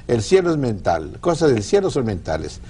El cielo es mental, cosas del cielo son mentales.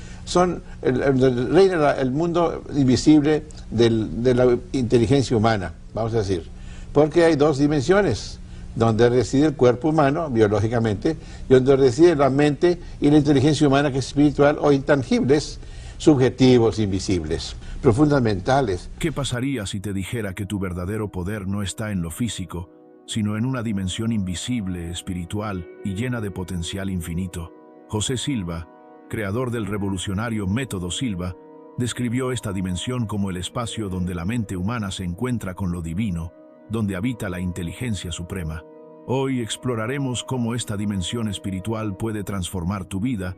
Reina el mundo invisible de la inteligencia humana, vamos a decir. Porque hay dos dimensiones, donde reside el cuerpo humano, biológicamente, y donde reside la mente y la inteligencia humana, que es espiritual o intangibles, subjetivos, invisibles, profundas mentales. ¿Qué pasaría si te dijera que tu verdadero poder no está en lo físico, sino en una dimensión invisible, espiritual y llena de potencial infinito? José Silva, creador del revolucionario método Silva, describió esta dimensión como el espacio donde la mente humana se encuentra con lo divino, donde habita la inteligencia suprema. Hoy exploraremos cómo esta dimensión espiritual puede transformar tu vida,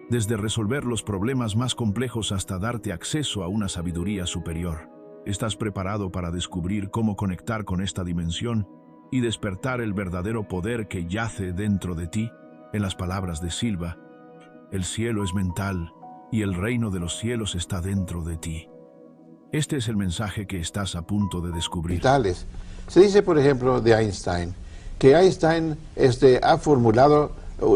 desde resolver los problemas más complejos hasta darte acceso a una sabiduría superior. ¿Estás preparado para descubrir cómo conectar con esta dimensión y despertar el verdadero poder que yace dentro de ti? En las palabras de Silva, el cielo es mental y el reino de los cielos está dentro de ti. Este es el mensaje que estás a punto de descubrir. Mentales. Se dice, por ejemplo, de Einstein, que Einstein ha formulado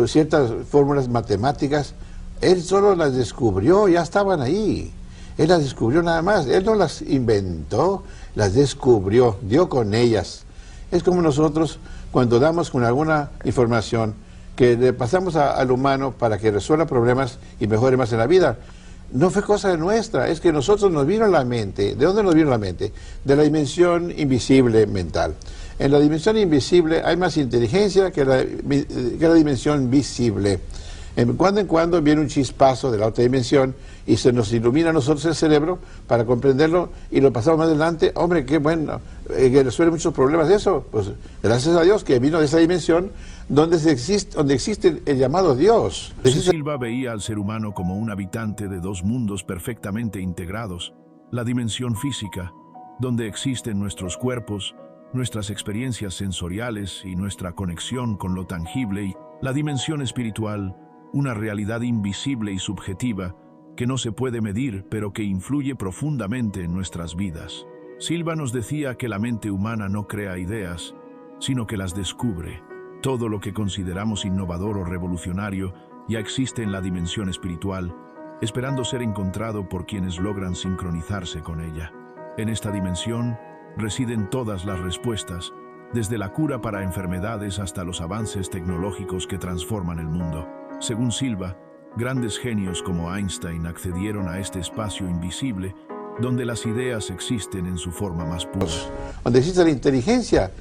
ciertas fórmulas matemáticas. Él solo las descubrió, ya estaban ahí. Él las descubrió nada más. Él no las inventó, las descubrió, dio con ellas. Es como nosotros cuando damos con alguna información que le pasamos al humano para que resuelva problemas y mejore más en la vida. No fue cosa nuestra, es que nosotros nos vino a la mente. ¿De dónde nos vino a la mente? De la dimensión invisible mental. En la dimensión invisible hay más inteligencia que la dimensión visible. En cuando viene un chispazo de la otra dimensión y se nos ilumina a nosotros el cerebro para comprenderlo y lo pasamos más adelante. Hombre, qué bueno, que resuelve muchos problemas de eso. Pues gracias a Dios que vino de esa dimensión donde existe el llamado Dios. Silva veía al ser humano como un habitante de dos mundos perfectamente integrados: la dimensión física, donde existen nuestros cuerpos, nuestras experiencias sensoriales y nuestra conexión con lo tangible, y la dimensión espiritual, una realidad invisible y subjetiva que no se puede medir, pero que influye profundamente en nuestras vidas. Silva nos decía que la mente humana no crea ideas, sino que las descubre. Todo lo que consideramos innovador o revolucionario ya existe en la dimensión espiritual, esperando ser encontrado por quienes logran sincronizarse con ella. En esta dimensión residen todas las respuestas, desde la cura para enfermedades hasta los avances tecnológicos que transforman el mundo. Según Silva, grandes genios como Einstein accedieron a este espacio invisible, donde las ideas existen en su forma más pura. Donde existe la inteligencia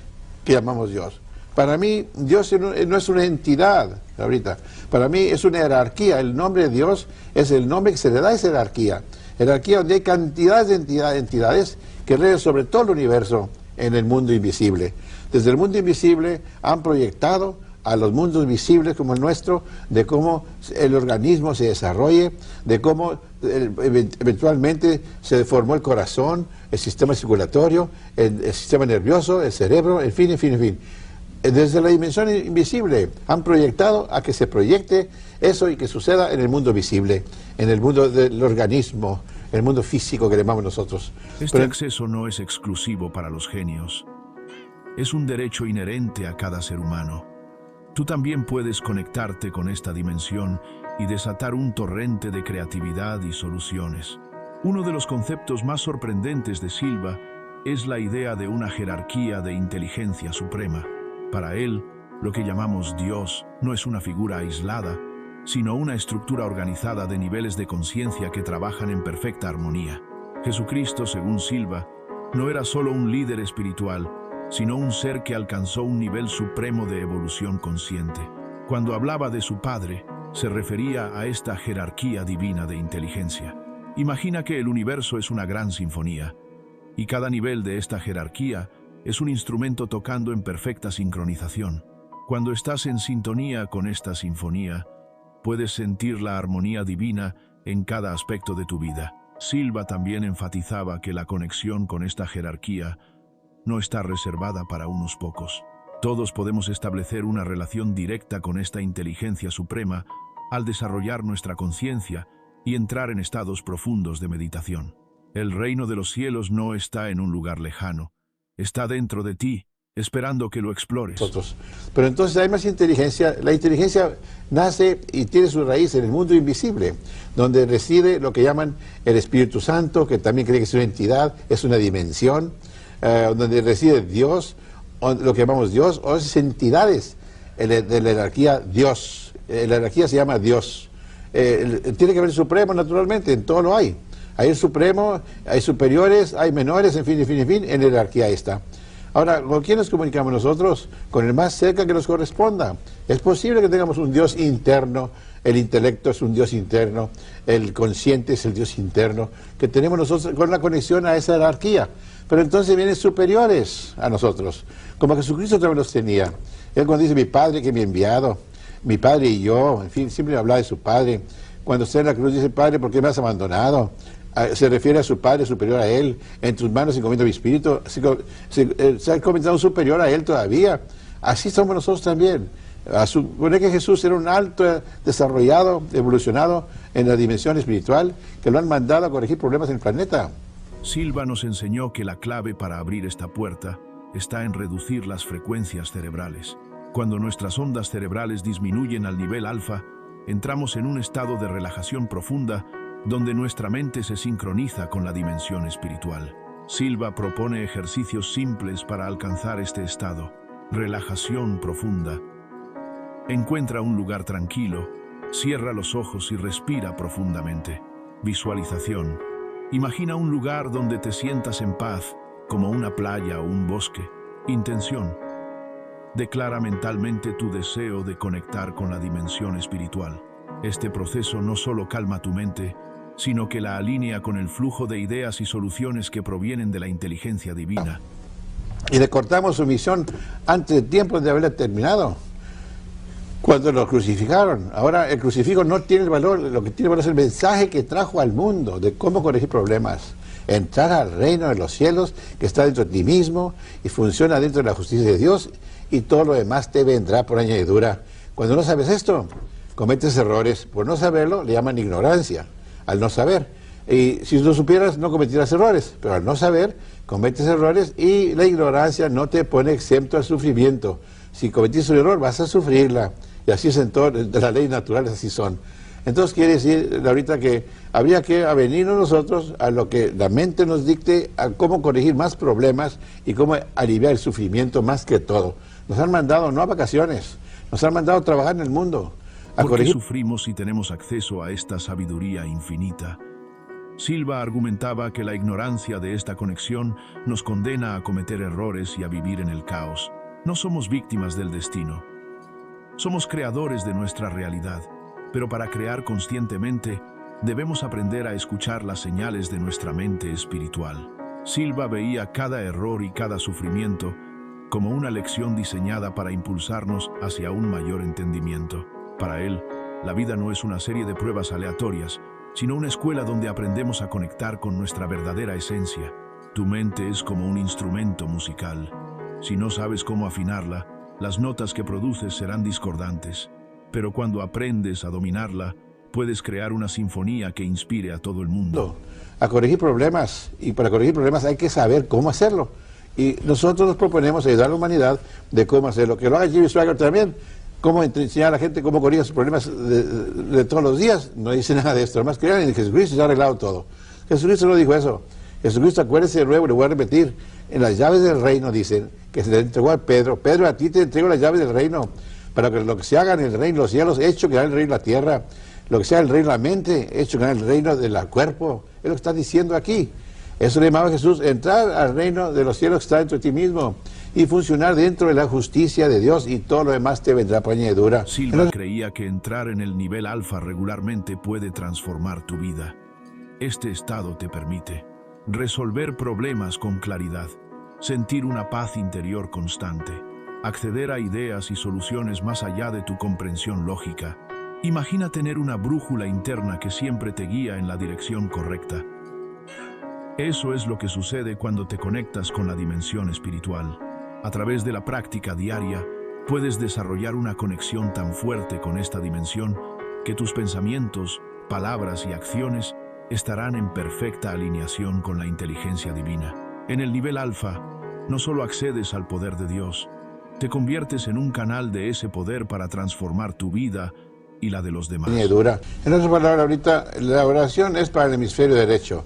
que llamamos Dios. Para mí, Dios no es una entidad, ahorita. Para mí es una jerarquía. El nombre de Dios es el nombre que se le da a esa jerarquía. Jerarquía donde hay cantidades de entidades que rigen sobre todo el universo en el mundo invisible. Desde el mundo invisible han proyectado a los mundos visibles como el nuestro, de cómo el organismo se desarrolle, de cómo eventualmente se formó el corazón, el sistema circulatorio, el sistema nervioso, el cerebro, en fin. Desde la dimensión invisible han proyectado a que se proyecte eso y que suceda en el mundo visible, en el mundo del organismo, en el mundo físico que llamamos nosotros. Este acceso no es exclusivo para los genios. Es un derecho inherente a cada ser humano. Tú también puedes conectarte con esta dimensión y desatar un torrente de creatividad y soluciones. Uno de los conceptos más sorprendentes de Silva es la idea de una jerarquía de inteligencia suprema. Para él, lo que llamamos Dios no es una figura aislada, sino una estructura organizada de niveles de conciencia que trabajan en perfecta armonía. Jesucristo, según Silva, no era solo un líder espiritual, sino un ser que alcanzó un nivel supremo de evolución consciente. Cuando hablaba de su Padre, se refería a esta jerarquía divina de inteligencia. Imagina que el universo es una gran sinfonía, y cada nivel de esta jerarquía es un instrumento tocando en perfecta sincronización. Cuando estás en sintonía con esta sinfonía, puedes sentir la armonía divina en cada aspecto de tu vida. Silva también enfatizaba que la conexión con esta jerarquía no está reservada para unos pocos. Todos podemos establecer una relación directa con esta inteligencia suprema al desarrollar nuestra conciencia y entrar en estados profundos de meditación. El reino de los cielos no está en un lugar lejano, está dentro de ti, esperando que lo explores. nosotros. Pero entonces hay más inteligencia. La inteligencia nace y tiene su raíz en el mundo invisible, donde reside lo que llaman el Espíritu Santo, que también cree que es una entidad, es una dimensión, donde reside Dios, o lo que llamamos Dios, o esas entidades de la jerarquía Dios. La jerarquía se llama Dios. Tiene que haber el Supremo, naturalmente, en todo lo hay. Hay el Supremo, hay superiores, hay menores, en fin, en la jerarquía está. Ahora, ¿con quién nos comunicamos nosotros? Con el más cerca que nos corresponda. Es posible que tengamos un Dios interno, el intelecto es un Dios interno, el consciente es el Dios interno, que tenemos nosotros con la conexión a esa jerarquía. Pero entonces vienen superiores a nosotros, como Jesucristo también los tenía. Él cuando dice, mi Padre que me ha enviado, mi Padre y yo, en fin, siempre habla de su Padre. Cuando está en la cruz dice, Padre, ¿por qué me has abandonado? Se refiere a su Padre superior a él. En tus manos encomiendo mi espíritu. Se ha comentado un superior a él todavía. Así somos nosotros también. Supone que Jesús era un alto desarrollado, evolucionado en la dimensión espiritual, que lo han mandado a corregir problemas en el planeta. Silva nos enseñó que la clave para abrir esta puerta está en reducir las frecuencias cerebrales. Cuando nuestras ondas cerebrales disminuyen al nivel alfa, entramos en un estado de relajación profunda donde nuestra mente se sincroniza con la dimensión espiritual. Silva propone ejercicios simples para alcanzar este estado. Relajación profunda. Encuentra un lugar tranquilo, cierra los ojos y respira profundamente. Visualización. Imagina un lugar donde te sientas en paz, como una playa o un bosque. Intención. Declara mentalmente tu deseo de conectar con la dimensión espiritual. Este proceso no solo calma tu mente, sino que la alinea con el flujo de ideas y soluciones que provienen de la inteligencia divina. Y le cortamos su misión antes de tiempo de haberla terminado, cuando lo crucificaron. Ahora el crucifijo no tiene el valor, lo que tiene valor es el mensaje que trajo al mundo de cómo corregir problemas. Entrar al reino de los cielos que está dentro de ti mismo y funciona dentro de la justicia de Dios, y todo lo demás te vendrá por añadidura. Cuando no sabes esto, cometes errores. Por no saberlo le llaman ignorancia, al no saber. Y si lo supieras no cometerás errores, pero al no saber cometes errores, y la ignorancia no te pone exento al sufrimiento. Si cometiste un error vas a sufrirla, y así es en todas las leyes naturales, así son. Entonces quiere decir ahorita que habría que avenirnos nosotros a lo que la mente nos dicte, a cómo corregir más problemas y cómo aliviar el sufrimiento más que todo. Nos han mandado no a vacaciones, nos han mandado a trabajar en el mundo. ¿Por qué sufrimos si tenemos acceso a esta sabiduría infinita? Silva argumentaba que la ignorancia de esta conexión nos condena a cometer errores y a vivir en el caos. No somos víctimas del destino. Somos creadores de nuestra realidad, pero para crear conscientemente, debemos aprender a escuchar las señales de nuestra mente espiritual. Silva veía cada error y cada sufrimiento como una lección diseñada para impulsarnos hacia un mayor entendimiento. Para él, la vida no es una serie de pruebas aleatorias, sino una escuela donde aprendemos a conectar con nuestra verdadera esencia. Tu mente es como un instrumento musical. Si no sabes cómo afinarla, las notas que produces serán discordantes. Pero cuando aprendes a dominarla, puedes crear una sinfonía que inspire a todo el mundo. A corregir problemas, y para corregir problemas hay que saber cómo hacerlo. Y nosotros nos proponemos ayudar a la humanidad de cómo hacerlo. Que lo haga Jimmy Swaggart también. Cómo enseñar a la gente cómo corrige sus problemas de todos los días. No dice nada de esto. Además, crean en Jesucristo, se ha arreglado todo. Jesucristo no dijo eso. Jesucristo, acuérdese de nuevo, le voy a repetir. En las llaves del reino dicen que se le entregó a Pedro. Pedro, a ti te entrego las llaves del reino, para que lo que se haga en el reino de los cielos, hecho que haga el reino de la tierra. Lo que sea el reino de la mente, hecho que haga el reino del cuerpo. Es lo que está diciendo aquí. Eso le llamaba Jesús, entrar al reino de los cielos que está dentro de ti mismo y funcionar dentro de la justicia de Dios, y todo lo demás te vendrá por añadidura. Silva creía que entrar en el nivel alfa regularmente puede transformar tu vida. Este estado te permite resolver problemas con claridad, sentir una paz interior constante, acceder a ideas y soluciones más allá de tu comprensión lógica. Imagina tener una brújula interna que siempre te guía en la dirección correcta. Eso es lo que sucede cuando te conectas con la dimensión espiritual. A través de la práctica diaria, puedes desarrollar una conexión tan fuerte con esta dimensión que tus pensamientos, palabras y acciones estarán en perfecta alineación con la inteligencia divina. En el nivel alfa, no solo accedes al poder de Dios, te conviertes en un canal de ese poder para transformar tu vida y la de los demás. Dura. En otras palabras, ahorita la oración es para el hemisferio derecho.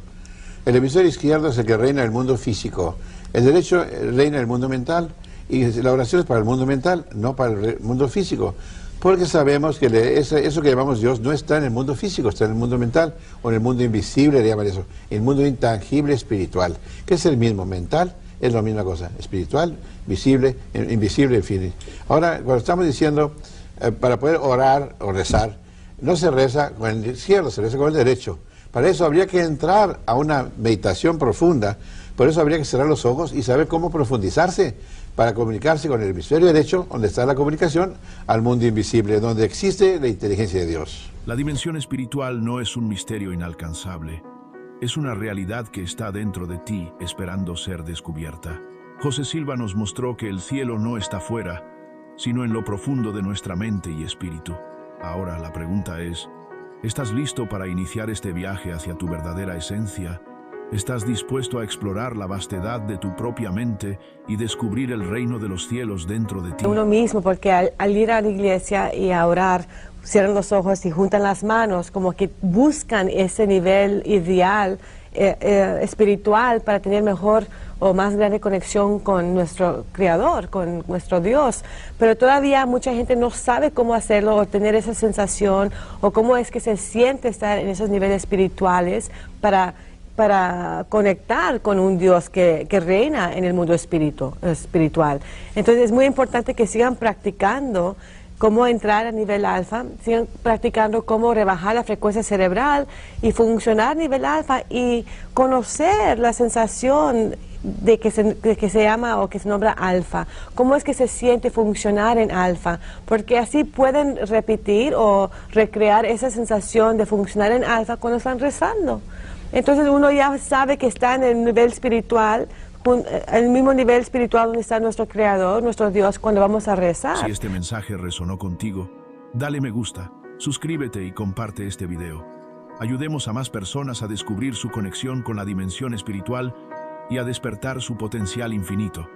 El hemisferio izquierdo es el que reina el mundo físico. El derecho reina el mundo mental. Y la oración es para el mundo mental, no para el mundo físico. Porque sabemos que eso que llamamos Dios no está en el mundo físico, está en el mundo mental, o en el mundo invisible, le llaman eso. El mundo intangible espiritual, que es el mismo. Mental es la misma cosa. Espiritual, visible, invisible, en fin. Ahora, cuando estamos diciendo, para poder orar o rezar, no se reza con el izquierdo, se reza con el derecho. Para eso habría que entrar a una meditación profunda, por eso habría que cerrar los ojos y saber cómo profundizarse para comunicarse con el hemisferio derecho, donde está la comunicación, al mundo invisible, donde existe la inteligencia de Dios. La dimensión espiritual no es un misterio inalcanzable, es una realidad que está dentro de ti, esperando ser descubierta. José Silva nos mostró que el cielo no está fuera, sino en lo profundo de nuestra mente y espíritu. Ahora la pregunta es, ¿estás listo para iniciar este viaje hacia tu verdadera esencia? ¿Estás dispuesto a explorar la vastedad de tu propia mente y descubrir el reino de los cielos dentro de ti? Uno mismo, porque al ir a la iglesia y a orar, cierran los ojos y juntan las manos, como que buscan ese nivel ideal espiritual para tener mejor o más grande conexión con nuestro Creador, con nuestro Dios. Pero todavía mucha gente no sabe cómo hacerlo o tener esa sensación o cómo es que se siente estar en esos niveles espirituales para conectar con un Dios que reina en el mundo espiritual. Entonces es muy importante que sigan practicando cómo entrar a nivel alfa, sigan practicando cómo rebajar la frecuencia cerebral y funcionar a nivel alfa y conocer la sensación de que se llama o que se nombra alfa, cómo es que se siente funcionar en alfa, porque así pueden repetir o recrear esa sensación de funcionar en alfa cuando están rezando. Entonces uno ya sabe que está en el nivel espiritual, el mismo nivel espiritual donde está nuestro Creador, nuestro Dios, cuando vamos a rezar. Si este mensaje resonó contigo, dale me gusta, suscríbete y comparte este video. Ayudemos a más personas a descubrir su conexión con la dimensión espiritual y a despertar su potencial infinito.